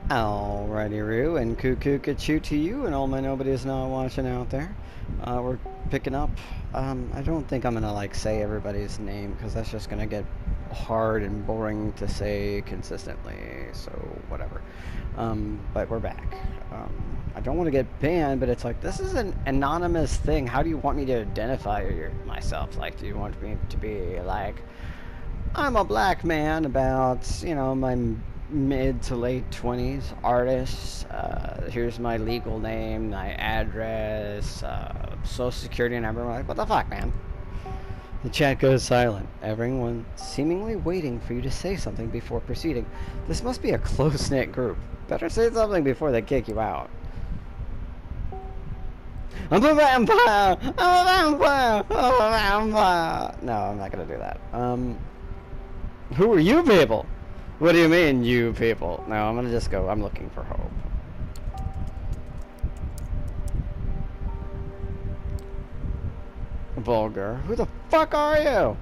Alrighty, Roo, and cuckoo choo to you and all my nobodies not watching out there. We're picking up. I don't think I'm gonna like say everybody's name because that's just gonna get hard and boring to say consistently. So whatever. But we're back. I don't want to get banned, but it's like this is an anonymous thing. How do you want me to identify myself? Like, do you want me to be like, I'm a black man about, you know, my mid to late 20s, artist, here's my legal name, my address, social security number. I'm like, what the fuck, man? The chat goes silent, everyone seemingly waiting for you to say something before proceeding. This must be a close-knit group. Better say something before they kick you out. I'm a vampire! I'm a vampire! I'm a vampire! No, I'm not gonna do that. Who are you people? What do you mean, you people? No, I'm gonna just go. I'm looking for hope. Vulgar. Who the fuck are you?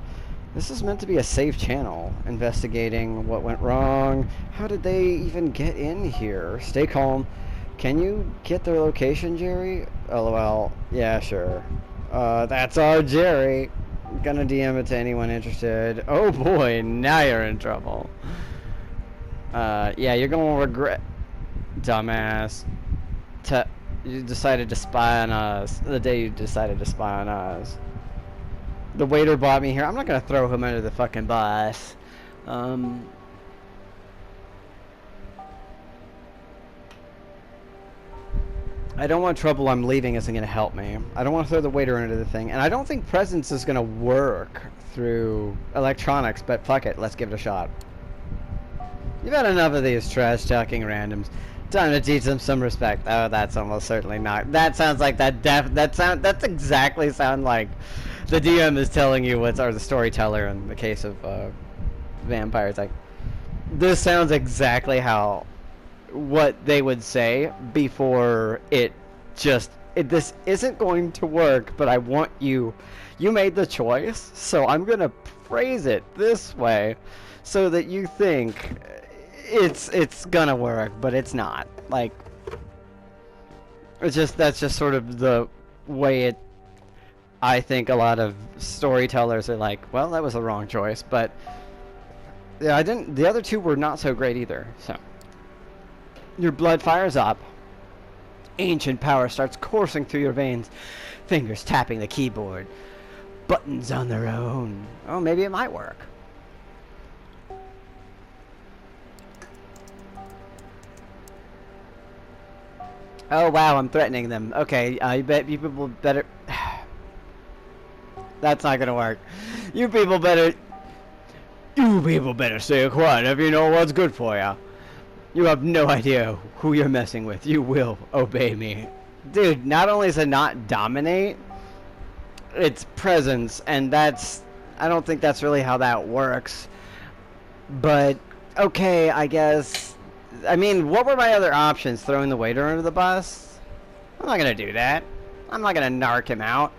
This is meant to be a safe channel. Investigating what went wrong. How did they even get in here? Stay calm. Can you get their location, Jerry? LOL. Yeah, sure. That's our Jerry. Gonna DM it to anyone interested. Oh boy, now you're in trouble. Yeah, you're gonna regret, dumbass. You decided to spy on us. The day you decided to spy on us. The waiter brought me here. I'm not gonna throw him under the fucking bus. I don't want trouble. I'm leaving isn't gonna help me. I don't want to throw the waiter under the thing. And I don't think presence is gonna work through electronics, but fuck it. Let's give it a shot. You've had enough of these trash-talking randoms. Time to teach them some respect. Oh, that's almost certainly not. That sounds like that's exactly sound like the DM is telling you what's, or the storyteller in the case of vampires. Like, this sounds exactly how, what they would say before it just, this isn't going to work, but I want you made the choice, so I'm gonna phrase it this way so that you think it's gonna work, but it's not. Like, it's just, that's just sort of the way it, I think a lot of storytellers are like, well, that was the wrong choice, but yeah, the other two were not so great either. So your blood fires up. Ancient power starts coursing through your veins, fingers tapping the keyboard, buttons on their own. Oh, maybe it might work. Oh wow, I'm threatening them. Okay, I bet you people better... That's not gonna work. You people better stay quiet if you know what's good for ya. You have no idea who you're messing with. You will obey me. Dude, not only is it not dominate, it's presence, and that's... I don't think that's really how that works. But, okay, I guess... I mean, what were my other options? Throwing the waiter under the bus? I'm not gonna do that. I'm not gonna narc him out.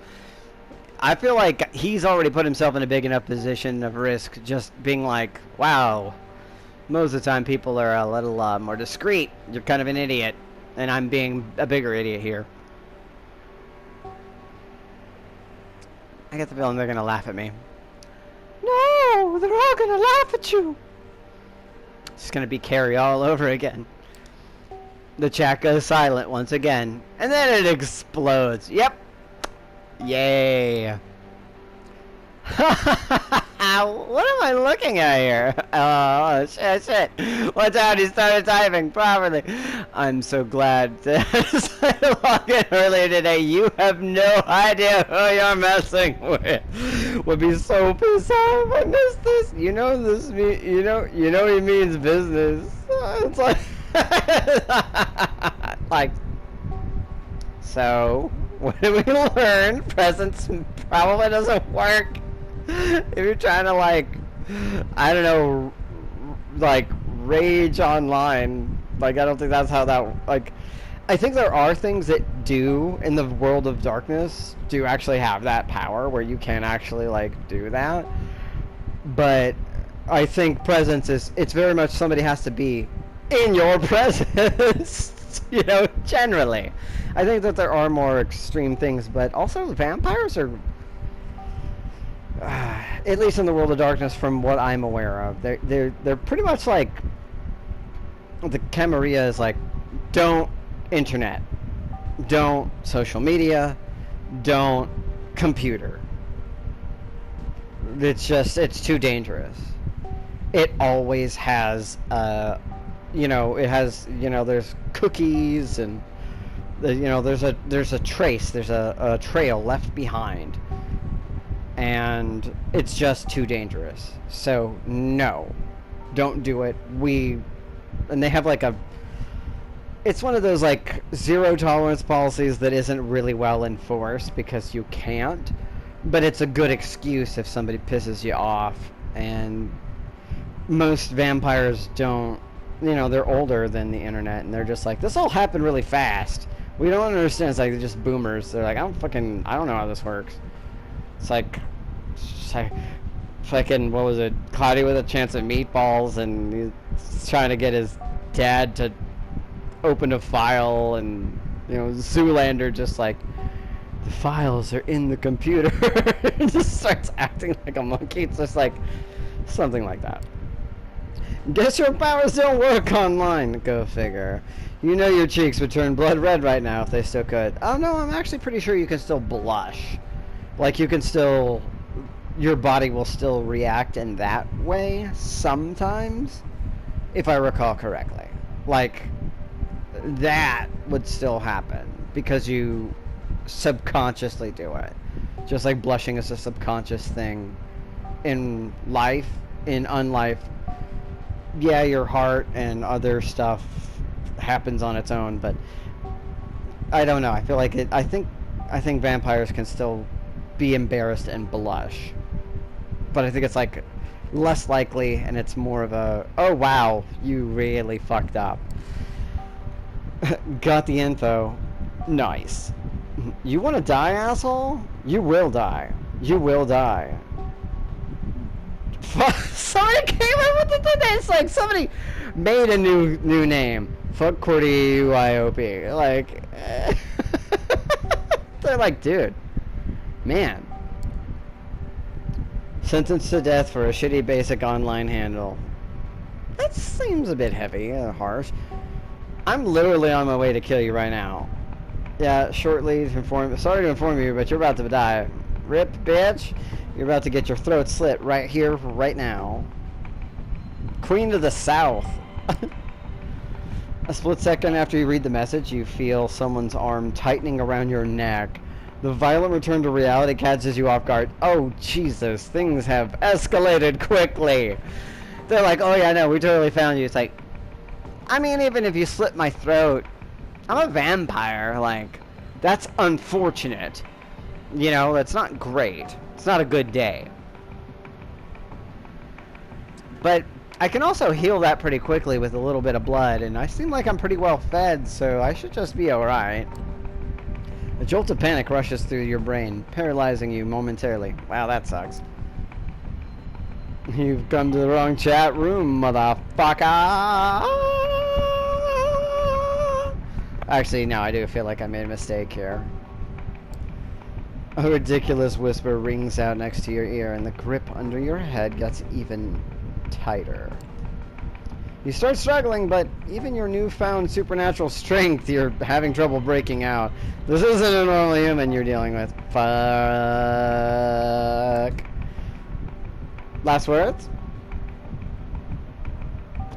I feel like he's already put himself in a big enough position of risk just being like, wow, most of the time people are a little more discreet. You're kind of an idiot. And I'm being a bigger idiot here. I get the feeling they're gonna laugh at me. No, they're all gonna laugh at you. It's gonna be Carrie all over again. The chat goes silent once again, and then it explodes. Yep. Yay. What am I looking at here? Oh, shit. Watch out, he started typing properly. I'm so glad to log in earlier today. You have no idea who you're messing with. Would be so pissed off if I missed this. You know this you know he means business. It's like like, so what did we learn? Presence probably doesn't work. If you're trying to, like, I don't know, like, rage online, like, I don't think that's how that, like, I think there are things that do, in the world of darkness, do actually have that power where you can actually, like, do that. But I think presence is, it's very much somebody has to be in your presence. You know, generally. I think that there are more extreme things, but also vampires are, at least in the world of darkness, from what I'm aware of, they're pretty much like the Camarilla is like, don't internet, don't social media, don't computer. It's too dangerous. It always has, there's cookies and, there's a trace, there's a trail left behind. And it's just too dangerous. So, no. Don't do it. And they have like it's one of those like zero tolerance policies that isn't really well enforced because you can't. But it's a good excuse if somebody pisses you off. And most vampires don't, they're older than the internet, and they're just like, this all happened really fast. We don't understand. It's like they're just boomers. They're like, I don't know how this works. It's like fucking, what was it? Cloudy with a Chance of Meatballs, and he's trying to get his dad to open a file, and Zoolander just like, the files are in the computer. It just starts acting like a monkey. It's just like something like that. Guess your powers don't work online. Go figure. Your cheeks would turn blood red right now if they still could. Oh no, I'm actually pretty sure you can still blush. Like, you can still, your body will still react in that way sometimes, if I recall correctly. Like, that would still happen because you subconsciously do it. Just like blushing is a subconscious thing in life, in unlife. Yeah, your heart and other stuff happens on its own, but I don't know. I feel like I think vampires can still be embarrassed and blush, but I think it's like less likely, and it's more of a, oh wow, you really fucked up. Got the info. Nice. You want to die, asshole? You will die. You will die. Somebody came up with the name. It's like somebody made a new name. Fuck Cordy UIOP. Like, they're like, dude. Man. Sentenced to death for a shitty basic online handle. That seems a bit heavy, harsh. I'm literally on my way to kill you right now. Yeah, sorry to inform you, but you're about to die. Rip, bitch. You're about to get your throat slit right here, right now. Queen of the South. A split second after you read the message, you feel someone's arm tightening around your neck. The violent return to reality catches you off guard. Oh, Jesus, things have escalated quickly. They're like, oh yeah, no, we totally found you. It's like, I mean, even if you slit my throat, I'm a vampire. Like, that's unfortunate. That's not great. It's not a good day. But I can also heal that pretty quickly with a little bit of blood, and I seem like I'm pretty well fed, so I should just be alright. A jolt of panic rushes through your brain, paralyzing you momentarily. Wow, that sucks. You've come to the wrong chat room, motherfucker! Actually, no, I do feel like I made a mistake here. A ridiculous whisper rings out next to your ear, and the grip under your head gets even tighter. You start struggling, but even your newfound supernatural strength, you're having trouble breaking out. This isn't a normal human you're dealing with. Fuck. Last words?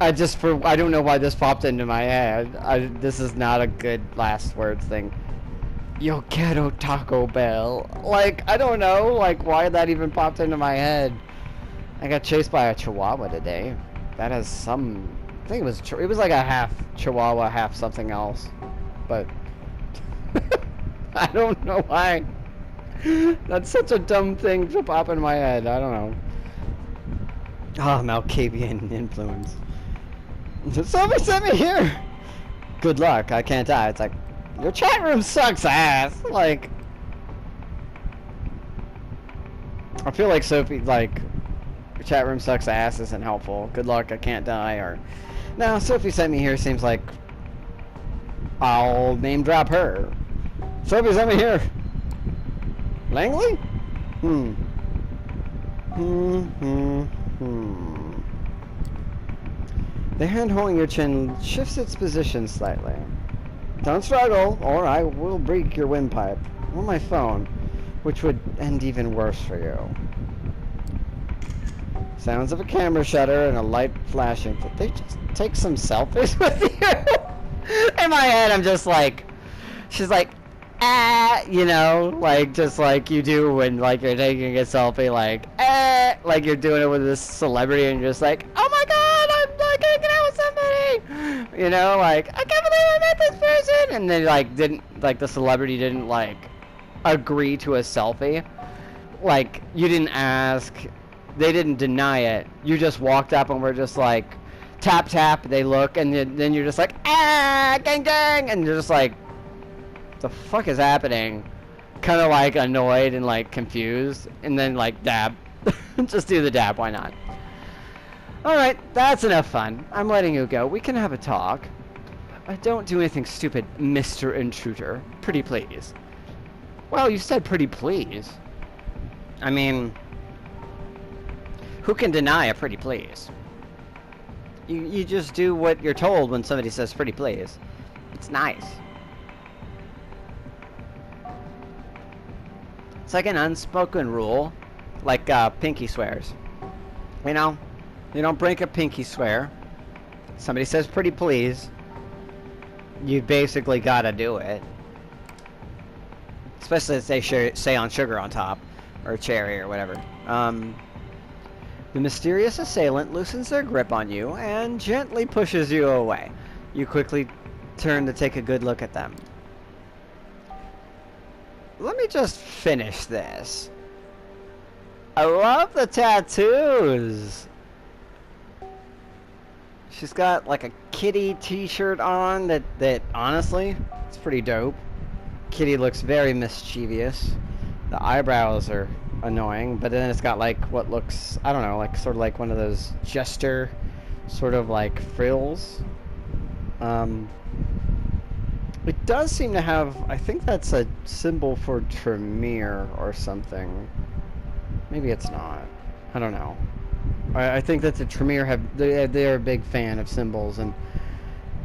I don't know why this popped into my head. This is not a good last words thing. Yo quiero Taco Bell. Like, I don't know, like, why that even popped into my head. I got chased by a chihuahua today. That has some... I think it was like a half chihuahua, half something else. But... I don't know why. That's such a dumb thing to pop in my head. I don't know. Ah, Malkavian influence. Somebody sent me here! Good luck, I can't die. It's like, your chat room sucks ass! Like... I feel like Sophie, like... Your chat room sucks ass isn't helpful. Good luck, I can't die, or... Now, Sophie sent me here seems like I'll name drop her. Sophie sent me here. Langley? Hmm. The hand holding your chin shifts its position slightly. Don't struggle, or I will break your windpipe. Or my phone, which would end even worse for you. Sounds of a camera shutter and a light flashing. Did they just take some selfies with you? In my head, I'm just like, she's like, ah, you know, like just like you do when like you're taking a selfie, like, ah, like you're doing it with this celebrity, and you're just like, oh my god, I'm like hanging out with somebody, you know, like I can't believe I met this person, and then like the celebrity didn't like agree to a selfie, like you didn't ask. They didn't deny it. You just walked up and were just like, tap, tap, they look, and then you're just like, ah, gang, gang, and you're just like, the fuck is happening? Kind of like annoyed and like confused, and then like dab. Just do the dab, why not? Alright, that's enough fun. I'm letting you go. We can have a talk. Don't do anything stupid, Mr. Intruder. Pretty please. Well, you said pretty please. I mean, who can deny a pretty please? You just do what you're told when somebody says pretty please. It's nice. It's like an unspoken rule, like pinky swears. You know, you don't break a pinky swear. Somebody says pretty please, you basically gotta do it. Especially if they say on sugar on top, or cherry or whatever. The mysterious assailant loosens their grip on you and gently pushes you away. You quickly turn to take a good look at them. Let me just finish this. I love the tattoos. She's got like a kitty t-shirt on that honestly, it's pretty dope. Kitty looks very mischievous. The eyebrows are annoying, but then it's got like what looks, I don't know, like sort of like one of those jester sort of like frills. It does seem to have, I think that's a symbol for Tremere or something. Maybe it's not. I don't know. I think that the Tremere they're a big fan of symbols, and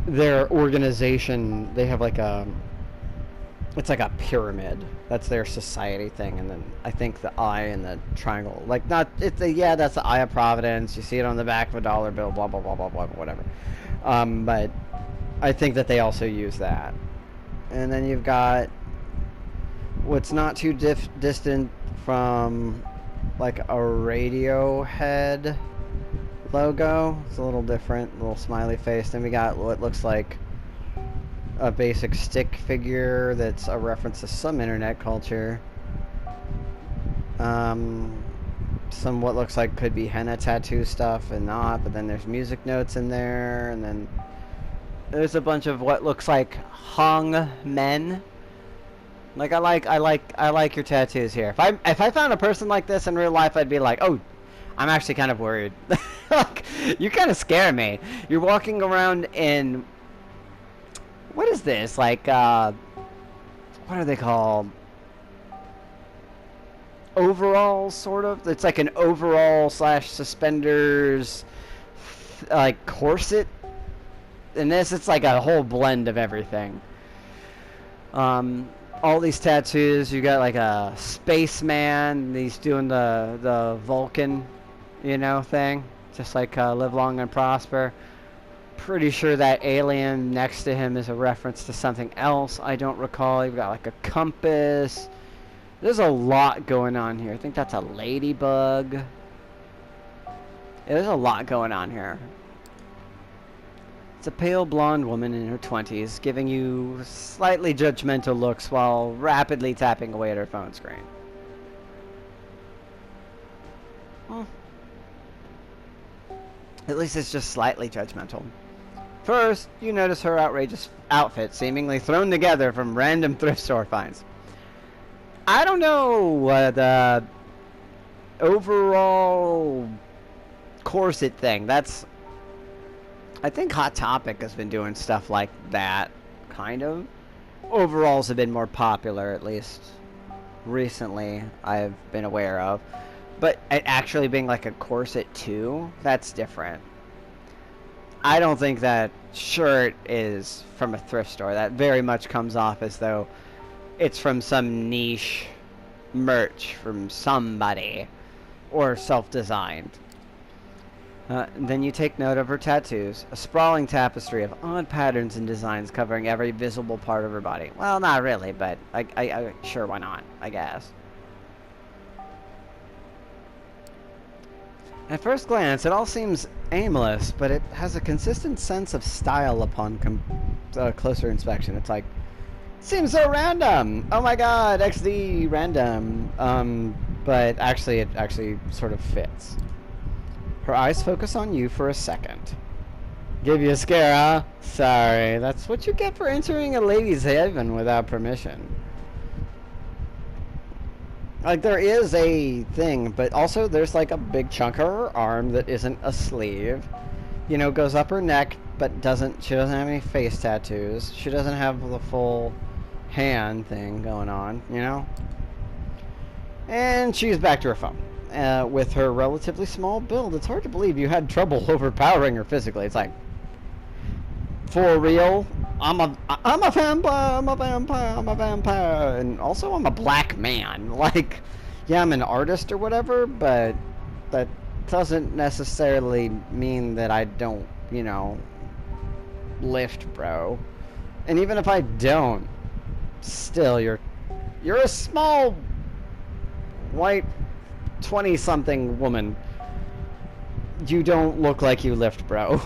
their organization, they have like a, it's like a pyramid. That's their society thing, and then I think the eye and the triangle, like not, it's a, yeah, that's the Eye of Providence. You see it on the back of a dollar bill, blah blah blah blah blah, whatever. But I think that they also use that. And then you've got what's not too distant from like a Radiohead logo. It's a little different, little smiley face. Then we got what looks like a basic stick figure that's a reference to some internet culture. Some what looks like could be henna tattoo stuff and not, but then there's music notes in there, and then there's a bunch of what looks like hung men. Like I like your tattoos here. If I found a person like this in real life, I'd be like, oh, I'm actually kind of worried. Like, you kind of scare me. You're walking around in, what is this? Like, what are they called? Overalls, sort of. It's like an overall / suspenders, like corset. In this, it's like a whole blend of everything. All these tattoos. You got like a spaceman. He's doing the Vulcan, you know, thing. Just like live long and prosper. Pretty sure that alien next to him is a reference to something else. I don't recall. You've got like a compass. There's a lot going on here. I think that's a ladybug. Yeah, there's a lot going on here. It's a pale blonde woman in her 20s, giving you slightly judgmental looks while rapidly tapping away at her phone screen. At least it's just slightly judgmental. First, you notice her outrageous outfit, seemingly thrown together from random thrift store finds. I don't know what overall corset thing. That's I think Hot Topic has been doing stuff like that, kind of. Overalls have been more popular, at least recently, I've been aware of. But it actually being like a corset too, that's different. I don't think that shirt is from a thrift store. That very much comes off as though it's from some niche merch from somebody or self-designed. Then you take note of her tattoos. A sprawling tapestry of odd patterns and designs covering every visible part of her body. Well, not really, but sure, why not, I guess. At first glance, it all seems aimless, but it has a consistent sense of style upon closer inspection. It's like, seems so random! Oh my god, XD random. But actually, it actually sort of fits. Her eyes focus on you for a second. Give you a scare, huh? Sorry, that's what you get for entering a lady's haven without permission. Like, there is a thing, but also there's like a big chunk of her arm that isn't a sleeve. You know, goes up her neck, but she doesn't have any face tattoos. She doesn't have the full hand thing going on, you know? And she's back to her phone. With her relatively small build, it's hard to believe you had trouble overpowering her physically. It's like, for real? I'm a vampire, I'm a vampire, I'm a vampire. And also I'm a black man. Like, yeah, I'm an artist or whatever, but that doesn't necessarily mean that I don't, you know, lift, bro. And even if I don't, still, you're a small, white, 20-something woman. You don't look like you lift, bro.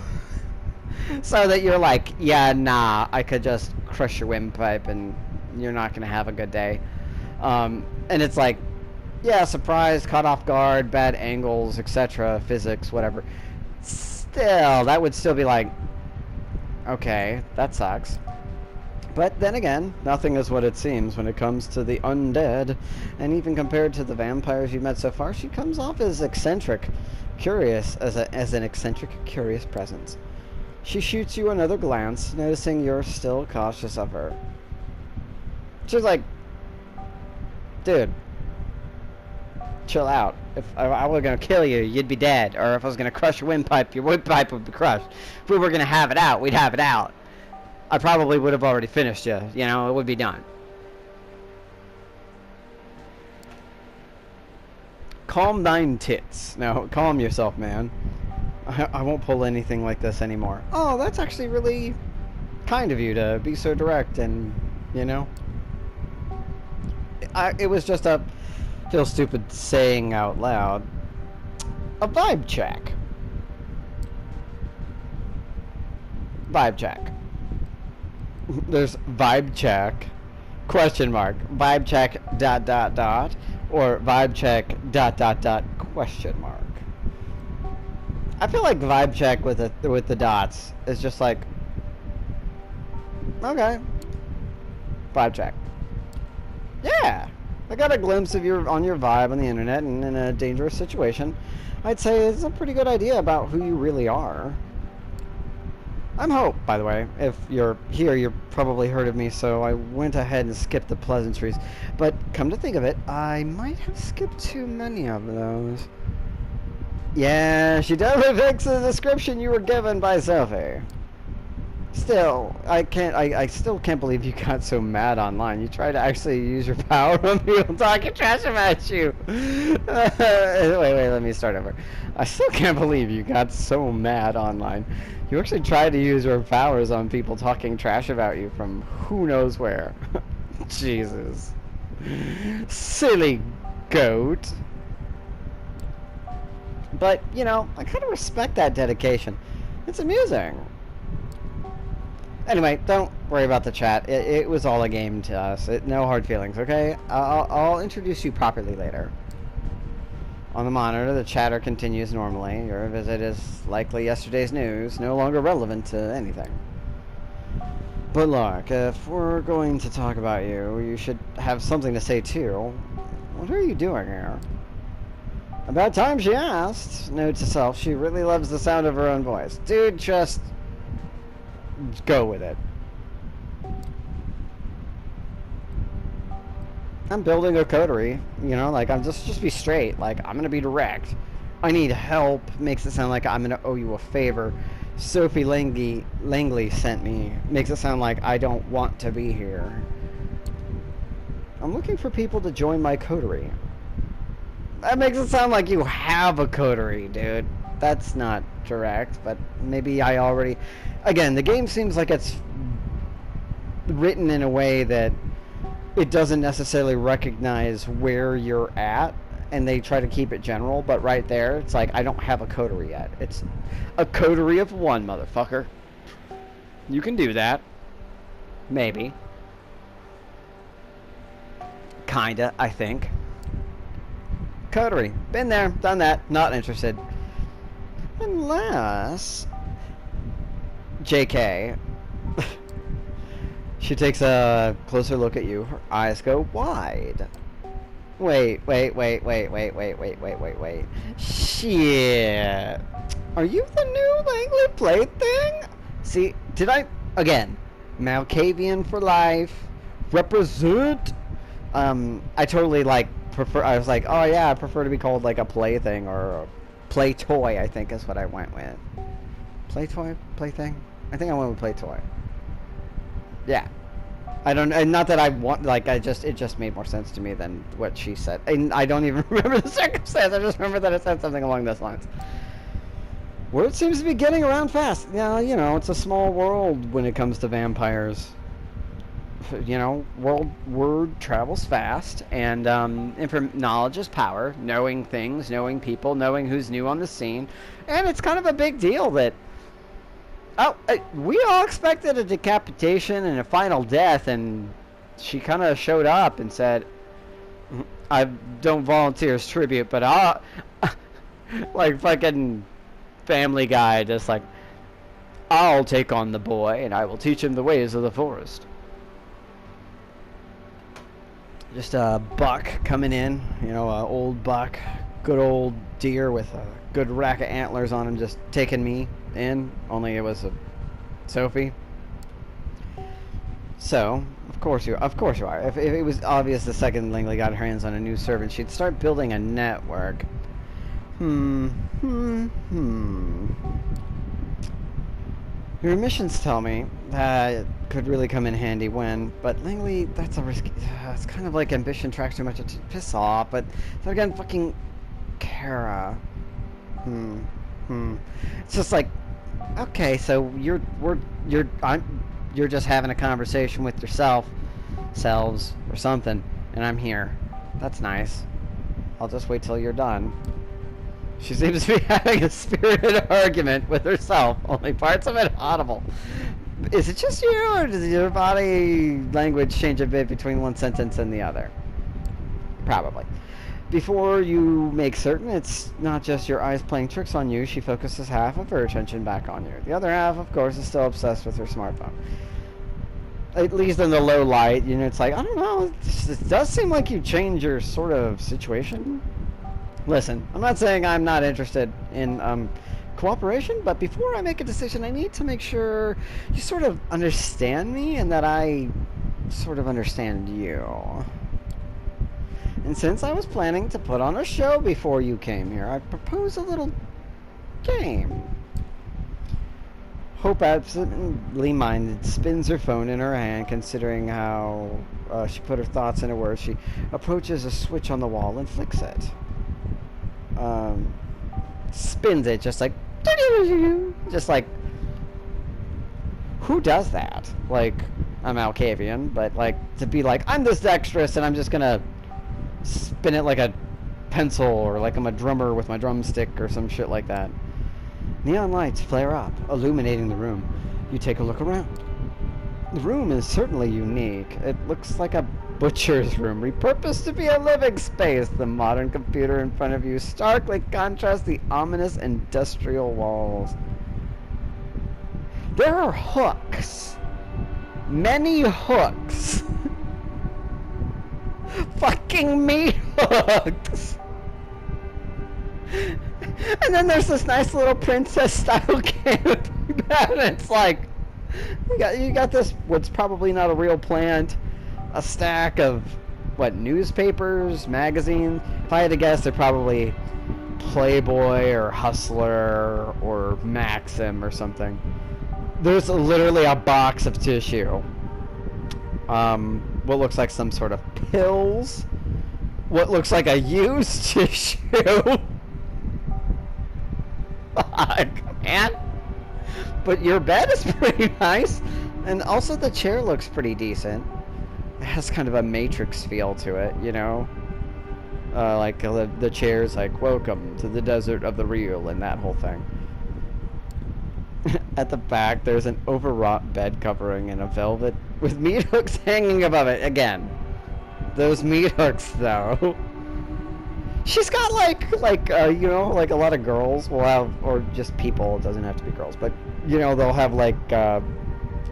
So that you're like, yeah, nah, I could just crush your windpipe and you're not gonna have a good day. And it's like, yeah, surprise, caught off guard, bad angles, etc., physics, whatever. Still, that would still be like, okay, that sucks. But then again, nothing is what it seems when it comes to the undead. And even compared to the vampires you've met so far, she comes off as eccentric, curious, as an eccentric, curious presence. She shoots you another glance, noticing you're still cautious of her. She's like, dude, chill out. If I were gonna kill you, you'd be dead. Or if I was gonna crush your windpipe would be crushed. If we were gonna have it out, we'd have it out. I probably would have already finished you. You know, it would be done. Calm thine tits. No, calm yourself, man. I won't pull anything like this anymore. Oh, that's actually really kind of you to be so direct and, you know. It was just a, feel stupid saying out loud, a vibe check. Vibe check. There's vibe check, question mark, vibe check, ... or vibe check, ... question mark. I feel like vibe check with the dots is just like, okay, vibe check. Yeah, I got a glimpse of your vibe on the internet and in a dangerous situation. I'd say it's a pretty good idea about who you really are. I'm Hope, by the way. If you're here, you've probably heard of me, so I went ahead and skipped the pleasantries. But come to think of it, I might have skipped too many of those. Yeah, she definitely fits the description you were given by Sophie. Still, I still can't believe you got so mad online. You tried to actually use your power on people talking trash about you. Wait, let me start over. I still can't believe you got so mad online. You actually tried to use your powers on people talking trash about you from who knows where. Jesus. Silly goat. But, you know, I kind of respect that dedication. It's amusing. Anyway, don't worry about the chat. It was all a game to us. No hard feelings, okay? I'll introduce you properly later. On the monitor, the chatter continues normally. Your visit is likely yesterday's news, no longer relevant to anything. But look, if we're going to talk about you, you should have something to say too. What are you doing here? About time she asked. Note to self, she really loves the sound of her own voice. Dude, just go with it. I'm building a coterie, you know, like I'm just be straight. Like I'm gonna be direct. I need help. Makes it sound like I'm gonna owe you a favor. Sophie Langley sent me. Makes it sound like I don't want to be here. I'm looking for people to join my coterie. That makes it sound like you have a coterie, dude. That's not direct, but maybe I already... Again, the game seems like it's written in a way that it doesn't necessarily recognize where you're at, and they try to keep it general, but right there, it's like, I don't have a coterie yet. It's a coterie of one, motherfucker. You can do that. Maybe. Kinda, I think. Coterie. Been there, done that, not interested. Unless... JK. She takes a closer look at you. Her eyes go wide. Wait. Shit. Are you the new Langley plaything? See, did I... Again, Malkavian for life. Represent. I totally, like, prefer... I was like, oh yeah, I prefer to be called, like, a plaything or a play toy, I think is what I went with. Play toy? Plaything? I think I went with play toy. Yeah. I don't... And not that I want... Like, it just made more sense to me than what she said. And I don't even remember the circumstance. I just remember that it said something along those lines. Word seems to be getting around fast. Yeah, you know, it's a small world when it comes to vampires. You know, word travels fast, and knowledge is power. Knowing things, knowing people, knowing who's new on the scene. And it's kind of a big deal that... Oh, we all expected a decapitation and a final death, and she kind of showed up and said, I don't volunteer as tribute, but I'll... like fucking Family Guy, just like, I'll take on the boy, and I will teach him the ways of the forest. Just a buck coming in, you know, an old buck, good old deer with a good rack of antlers on him, just taking me in. Only it was a Sophie. So, of course you are. If it was obvious the second Langley got her hands on a new servant, she'd start building a network. Your missions tell me that it could really come in handy when, but Langley, that's a risky... it's kind of like ambition tracks too much to piss off, but then again, fucking Kara. It's just like, okay, so you're just having a conversation with selves, or something, and I'm here. That's nice. I'll just wait till you're done. She seems to be having a spirited argument with herself, only parts of it audible. Is it just you, or does your body language change a bit between one sentence and the other? Probably. Before you make certain it's not just your eyes playing tricks on you, she focuses half of her attention back on you. The other half, of course, is still obsessed with her smartphone. At least in the low light, you know, it's like, I don't know, it does seem like you change your sort of situation. Listen, I'm not saying I'm not interested in cooperation, but before I make a decision, I need to make sure you sort of understand me and that I sort of understand you. And since I was planning to put on a show before you came here, I propose a little game. Hope, absently minded, spins her phone in her hand, considering how she put her thoughts into words. She approaches a switch on the wall and flicks it. Spins it just like, who does that? Like, I'm Alcavian, but like, to be like, I'm this dexterous and I'm just gonna spin it like a pencil, or like I'm a drummer with my drumstick or some shit like that. Neon lights flare up, illuminating the room. You take a look around. The room is certainly unique. It looks like a butcher's room, repurposed to be a living space. The modern computer in front of you starkly contrasts the ominous industrial walls. There are hooks. Many hooks. Fucking meat hooks. And then there's this nice little princess style canopy bed, and it's like, You got this, what's probably not a real plant, a stack of, what, newspapers, magazines? If I had to guess, they're probably Playboy or Hustler or Maxim or something. There's literally a box of tissue. What looks like some sort of pills. What looks like a used tissue. Fuck, man. But your bed is pretty nice. And also the chair looks pretty decent. It has kind of a Matrix feel to it, you know? Like the chair's like, welcome to the desert of the real, and that whole thing. At the back, there's an overwrought bed covering and a velvet with meat hooks hanging above it. Again, those meat hooks, though. She's got you know, like a lot of girls will have, or just people, it doesn't have to be girls, but, you know, they'll have like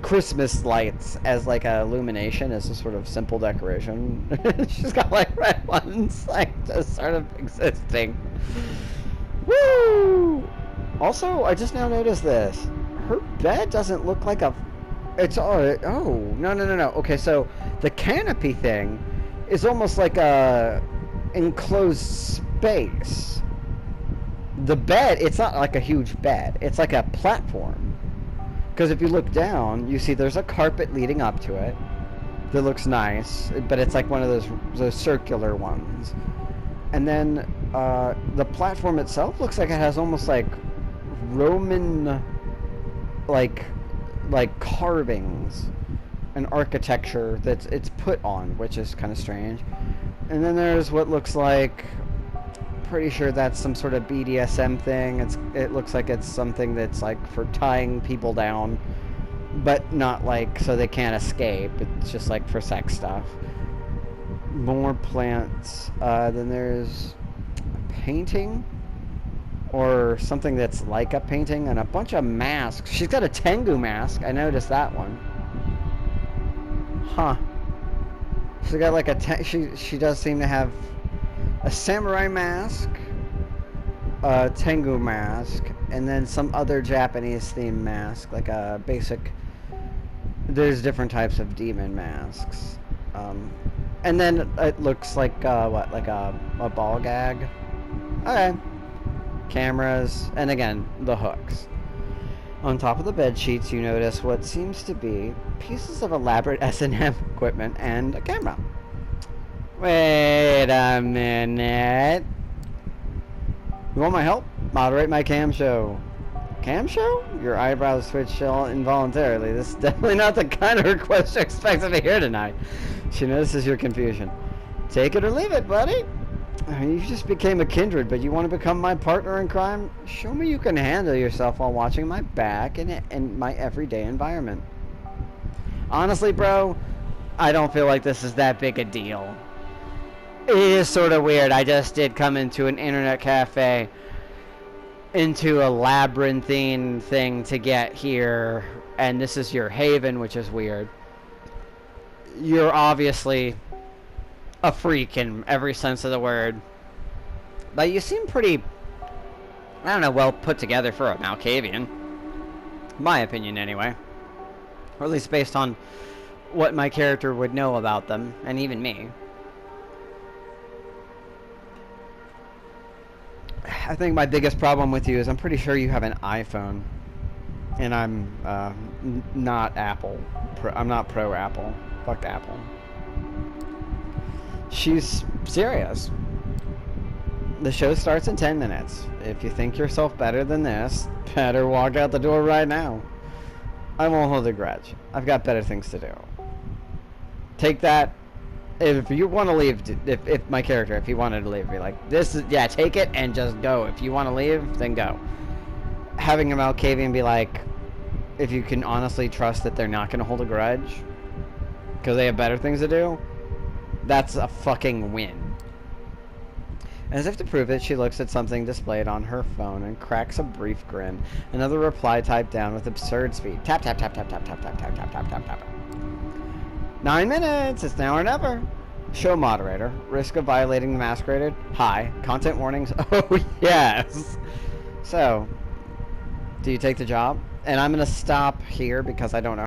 Christmas lights as like a illumination, as a sort of simple decoration. She's got like red ones, like just sort of existing. Woo! Also, I just now noticed this. Her bed doesn't look like a... It's... Oh, no. Okay, so the canopy thing is almost like a enclosed space. The bed, it's not like a huge bed. It's like a platform. Because if you look down, you see there's a carpet leading up to it that looks nice, but it's like one of those circular ones. And then the platform itself looks like it has almost like Roman like carvings and architecture that's it's put on, which is kind of strange. And then there's what looks like, pretty sure that's some sort of BDSM thing. It looks like it's something that's like for tying people down, but not like so they can't escape. It's just like for sex stuff. More plants. Then there's a painting or something that's like a painting, and a bunch of masks. She's got a Tengu mask. I noticed that one. Huh. She's got like a she does seem to have a samurai mask, a Tengu mask, and then some other Japanese themed mask, like a basic. There's different types of demon masks, and then it looks like what, like a ball gag. Okay. Cameras, and again, the hooks. On top of the bed sheets, you notice what seems to be pieces of elaborate S&M equipment and a camera. Wait a minute. You want my help? Moderate my cam show. Cam show? Your eyebrows twitched involuntarily. This is definitely not the kind of request you expected to hear tonight. She notices your confusion. Take it or leave it, buddy. You just became a kindred, but you want to become my partner in crime? Show me you can handle yourself while watching my back in my everyday environment. Honestly, bro, I don't feel like this is that big a deal. It is sort of weird. I just did come into an internet cafe, into a labyrinthine thing to get here, and this is your haven, which is weird. You're obviously a freak in every sense of the word, but you seem pretty, I don't know, well put together for a Malkavian. My opinion, anyway. Or at least based on what my character would know about them, and even me. I think my biggest problem with you is I'm pretty sure you have an iPhone, and I'm not Apple. I'm not pro Apple. Fuck Apple. She's serious. The show starts in 10 minutes. If you think yourself better than this, better walk out the door right now. I won't hold a grudge. I've got better things to do. Take that. If you want to leave, if my character, if he wanted to leave, be like, this is, yeah, take it and just go. If you want to leave, then go. Having a Malkavian be like, if you can honestly trust that they're not going to hold a grudge, because they have better things to do, that's a fucking win. As if to prove it, she looks at something displayed on her phone and cracks a brief grin. Another reply typed down with absurd speed. Tap, tap, tap, tap, tap, tap, tap, tap, tap, tap, tap, tap. 9 minutes! It's now or never. Show moderator. Risk of violating the mask rated? High. Content warnings? Oh, yes. So, do you take the job? and I'm gonna stop here because I don't know